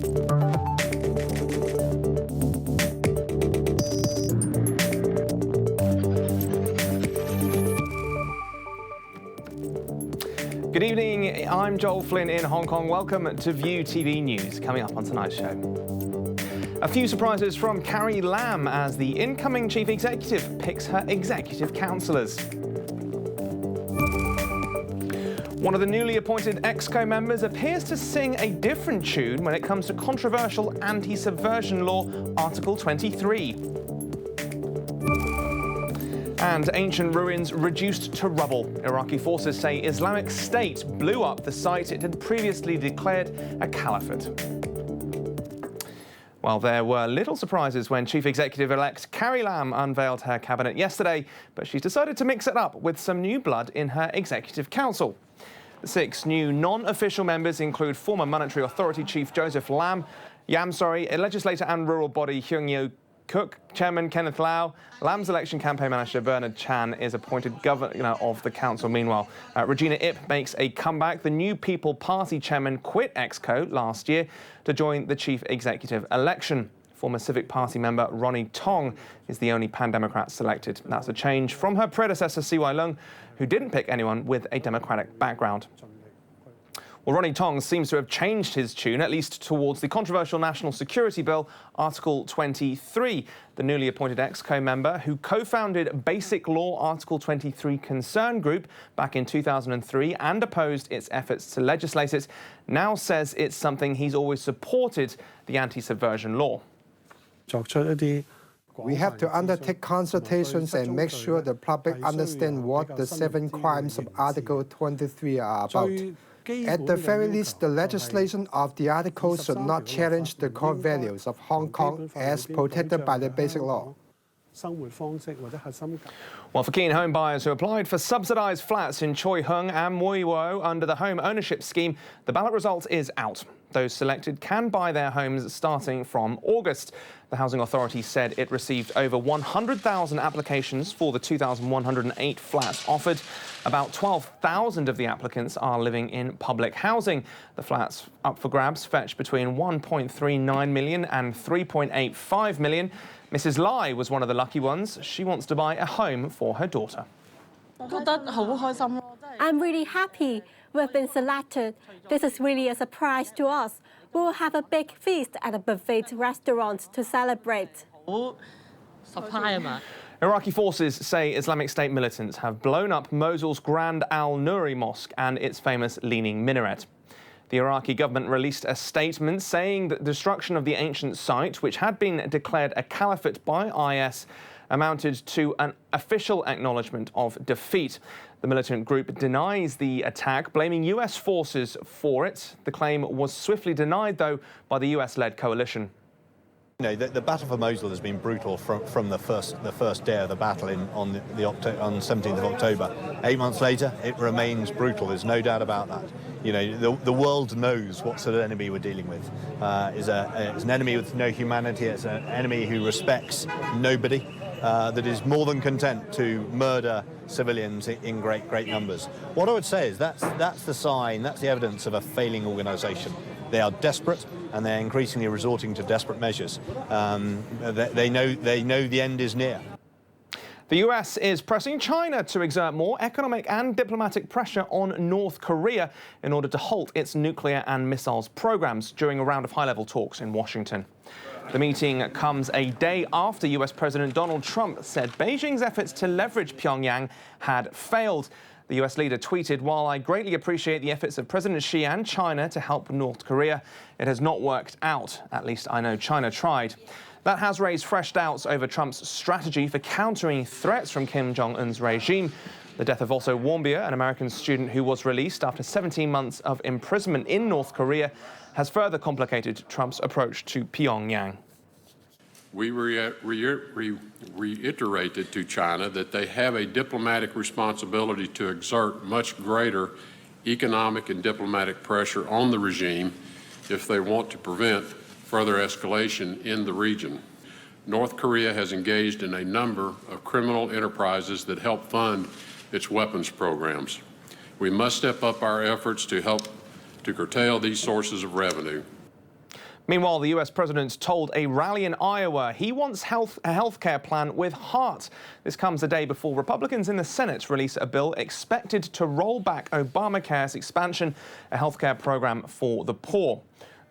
Good evening, I'm Joel Flynn in Hong Kong. Welcome to View TV News. Coming up on tonight's show. A few surprises from Carrie Lam as the incoming chief executive picks her executive councillors. One of the newly appointed EXCO members appears to sing a different tune when it comes to controversial anti-subversion law, Article 23. And ancient ruins reduced to rubble. Iraqi forces say Islamic State blew up the site it had previously declared a caliphate. Well, there were little surprises when Chief Executive-elect Carrie Lam unveiled her cabinet yesterday, but she's decided to mix it up with some new blood in her Executive Council. The 6 new non-official members include former Monetary Authority Chief Joseph legislator and rural body Hyung Yo Cook, Chairman Kenneth Lau, Lam's election campaign manager Bernard Chan is appointed governor of the council. Meanwhile, Regina Ip makes a comeback. The New People Party chairman quit EXCO last year to join the chief executive election. Former Civic Party member Ronnie Tong is the only pan-Democrat selected. That's a change from her predecessor CY Leung, who didn't pick anyone with a Democratic background. Well, Ronnie Tong seems to have changed his tune, at least towards the controversial National Security Bill, Article 23. The newly appointed EXCO member, who co-founded Basic Law Article 23 Concern Group back in 2003 and opposed its efforts to legislate it, now says it's something he's always supported, the anti-subversion law. We have to undertake consultations and make sure the public understand what the 7 crimes of Article 23 are about. At the very least, the legislation of the article should not challenge the core values of Hong Kong as protected by the Basic Law. Well, for keen home buyers who applied for subsidised flats in Choi Hung and Mui Wo under the home ownership scheme, the ballot result is out. Those selected can buy their homes starting from August. The Housing Authority said it received over 100,000 applications for the 2,108 flats offered. About 12,000 of the applicants are living in public housing. The flats up for grabs fetch between 1.39 million and 3.85 million. Mrs. Lai was one of the lucky ones. She wants to buy a home for her daughter. I'm really happy we've been selected. This is really a surprise to us. We will have a big feast at a buffet restaurant to celebrate. Iraqi forces say Islamic State militants have blown up Mosul's Grand Al-Nuri Mosque and its famous leaning minaret. The Iraqi government released a statement saying that destruction of the ancient site, which had been declared a caliphate by IS, amounted to an official acknowledgement of defeat. The militant group denies the attack, blaming US forces for it. The claim was swiftly denied, though, by the US-led coalition. You know, the battle for Mosul has been brutal from the first day of the battle on 17th of October. 8 months later, it remains brutal. There's no doubt about that. You know, the world knows what sort of enemy we're dealing with. It's an enemy with no humanity. It's an enemy who respects nobody. That is more than content to murder civilians in great numbers. What I would say is that's the sign, that's the evidence of a failing organisation. They are desperate, and they're increasingly resorting to desperate measures. They know the end is near. The US is pressing China to exert more economic and diplomatic pressure on North Korea in order to halt its nuclear and missiles programs during a round of high-level talks in Washington. The meeting comes a day after US President Donald Trump said Beijing's efforts to leverage Pyongyang had failed. The US leader tweeted, "While I greatly appreciate the efforts of President Xi and China to help North Korea, it has not worked out. At least I know China tried." That has raised fresh doubts over Trump's strategy for countering threats from Kim Jong-un's regime. The death of Otto Warmbier, an American student who was released after 17 months of imprisonment in North Korea, has further complicated Trump's approach to Pyongyang. We reiterated to China that they have a diplomatic responsibility to exert much greater economic and diplomatic pressure on the regime if they want to prevent further escalation in the region. North Korea has engaged in a number of criminal enterprises that help fund its weapons programs. We must step up our efforts to help to curtail these sources of revenue. Meanwhile, the US president told a rally in Iowa he wants a healthcare plan with heart. This comes a day before Republicans in the Senate release a bill expected to roll back Obamacare's expansion, a healthcare program for the poor.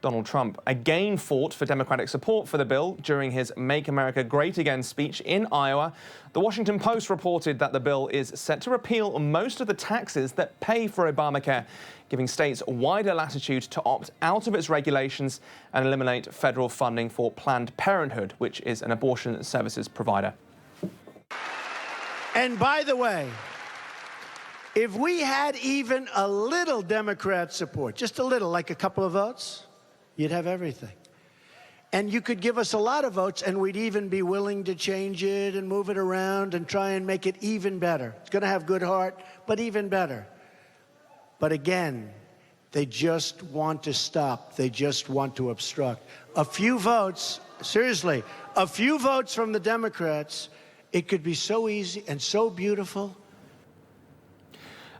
Donald Trump again fought for Democratic support for the bill during his Make America Great Again speech in Iowa. The Washington Post reported that the bill is set to repeal most of the taxes that pay for Obamacare, giving states wider latitude to opt out of its regulations and eliminate federal funding for Planned Parenthood, which is an abortion services provider. And by the way, if we had even a little Democrat support, just a little, like a couple of votes, you'd have everything. And you could give us a lot of votes, and we'd even be willing to change it and move it around and try and make it even better. It's going to have good heart, but even better. But again, they just want to stop. They just want to obstruct. A few votes, seriously, a few votes from the Democrats, it could be so easy and so beautiful.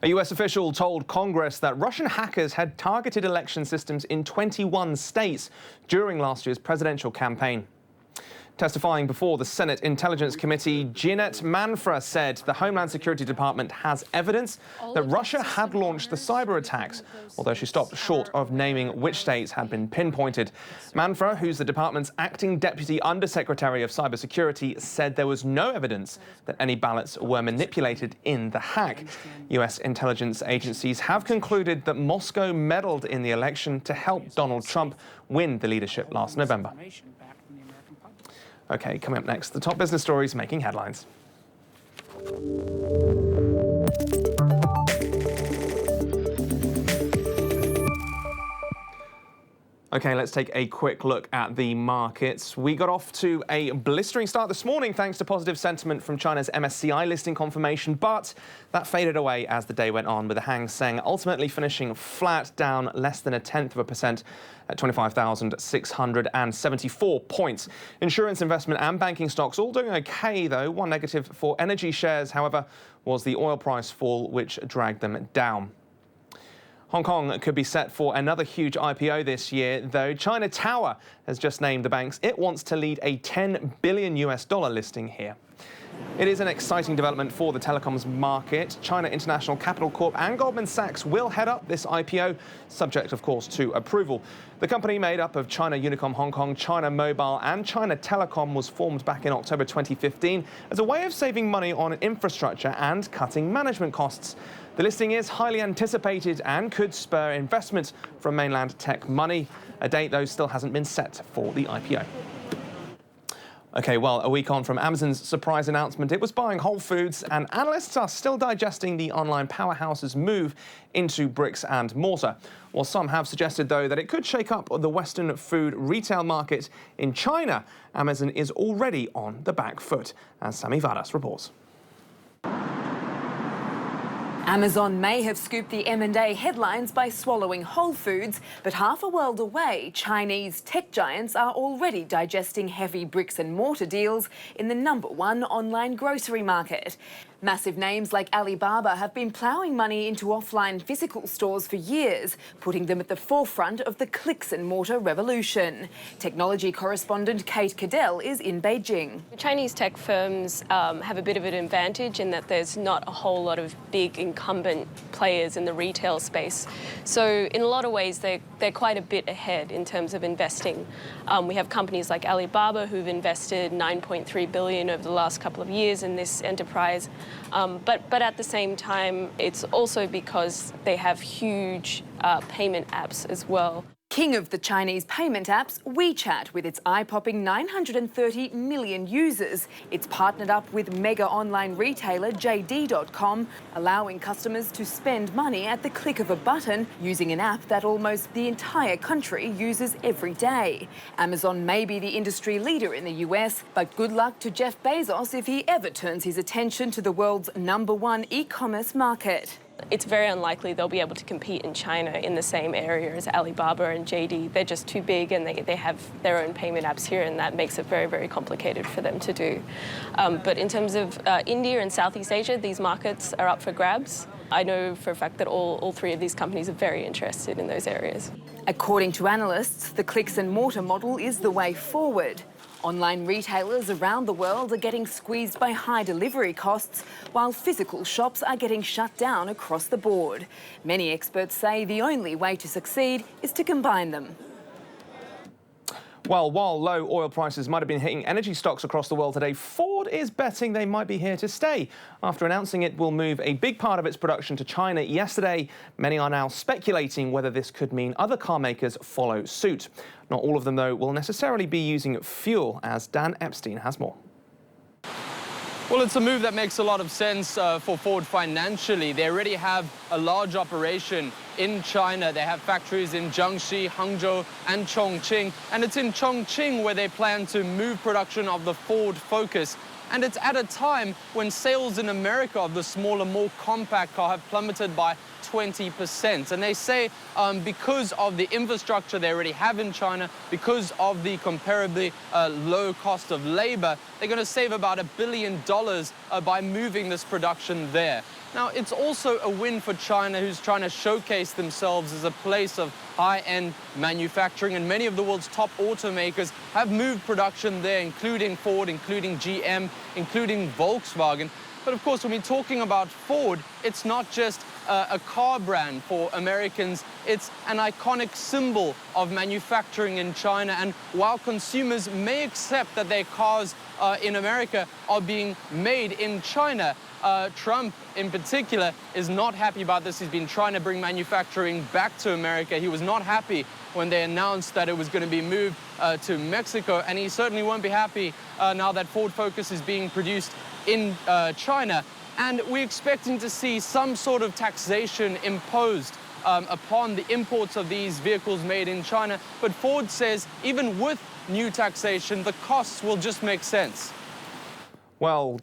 A US official told Congress that Russian hackers had targeted election systems in 21 states during last year's presidential campaign. Testifying before the Senate Intelligence Committee, Jeanette Manfra said the Homeland Security Department has evidence that Russia had launched the cyber attacks, although she stopped short of naming which states had been pinpointed. Manfra, who's the department's acting deputy undersecretary of cybersecurity, said there was no evidence that any ballots were manipulated in the hack. US intelligence agencies have concluded that Moscow meddled in the election to help Donald Trump win the leadership last November. OK, coming up next, the top business stories making headlines. OK, let's take a quick look at the markets. We got off to a blistering start this morning thanks to positive sentiment from China's MSCI listing confirmation, but that faded away as the day went on, with the Hang Seng ultimately finishing flat, down less than 0.1% at 25,674 points. Insurance, investment and banking stocks all doing OK, though. One negative for energy shares, however, was the oil price fall, which dragged them down. Hong Kong could be set for another huge IPO this year, though China Tower has just named the banks it wants to lead a $10 billion listing here. It is an exciting development for the telecoms market. China International Capital Corp and Goldman Sachs will head up this IPO, subject, of course, to approval. The company, made up of China Unicom Hong Kong, China Mobile and China Telecom, was formed back in October 2015 as a way of saving money on infrastructure and cutting management costs. The listing is highly anticipated and could spur investment from mainland tech money. A date, though, still hasn't been set for the IPO. OK, well, a week on from Amazon's surprise announcement, it was buying Whole Foods, and analysts are still digesting the online powerhouse's move into bricks and mortar. While some have suggested, though, that it could shake up the Western food retail market in China, Amazon is already on the back foot, as Sami Vadas reports. Amazon may have scooped the M&A headlines by swallowing Whole Foods, but half a world away, Chinese tech giants are already digesting heavy bricks and mortar deals in the #1 online grocery market. Massive names like Alibaba have been ploughing money into offline physical stores for years, putting them at the forefront of the clicks and mortar revolution. Technology correspondent Kate Cadell is in Beijing. Chinese tech firms have a bit of an advantage in that there's not a whole lot of big incumbent players in the retail space. So in a lot of ways, they're quite a bit ahead in terms of investing. We have companies like Alibaba who've invested $9.3 billion over the last couple of years in this enterprise. But at the same time, it's also because they have huge payment apps as well. King of the Chinese payment apps, WeChat, with its eye-popping 930 million users. It's partnered up with mega online retailer JD.com, allowing customers to spend money at the click of a button using an app that almost the entire country uses every day. Amazon may be the industry leader in the US, but good luck to Jeff Bezos if he ever turns his attention to the world's #1 e-commerce market. It's very unlikely they'll be able to compete in China in the same area as Alibaba and JD. They're just too big, and they have their own payment apps here, and that makes it very, very complicated for them to do. But in terms of India and Southeast Asia, these markets are up for grabs. I know for a fact that all three of these companies are very interested in those areas. According to analysts, the clicks and mortar model is the way forward. Online retailers around the world are getting squeezed by high delivery costs, while physical shops are getting shut down across the board. Many experts say the only way to succeed is to combine them. Well, while low oil prices might have been hitting energy stocks across the world today, Ford is betting they might be here to stay. After announcing it will move a big part of its production to China yesterday, many are now speculating whether this could mean other car makers follow suit. Not all of them, though, will necessarily be using fuel, as Dan Epstein has more. Well, it's a move that makes a lot of sense for Ford financially. They already have a large operation in China. They have factories in Jiangxi, Hangzhou and Chongqing. And it's in Chongqing where they plan to move production of the Ford Focus. And it's at a time when sales in America of the smaller, more compact car have plummeted by 20%. And they say because of the infrastructure they already have in China, because of the comparably low cost of labor, they're going to save about $1 billion by moving this production there. Now, it's also a win for China, who's trying to showcase themselves as a place of high-end manufacturing, and many of the world's top automakers have moved production there, including Ford, including GM, including Volkswagen. But of course, when we're talking about Ford, it's not just a car brand for Americans, it's an iconic symbol of manufacturing in China. And while consumers may accept that their cars in America are being made in China, Trump in particular is not happy about this. He's been trying to bring manufacturing back to America. He was not happy when they announced that it was going to be moved to Mexico, and he certainly won't be happy now that Ford Focus is being produced in China. And we're expecting to see some sort of taxation imposed upon the imports of these vehicles made in China. But Ford says even with new taxation, the costs will just make sense. Well,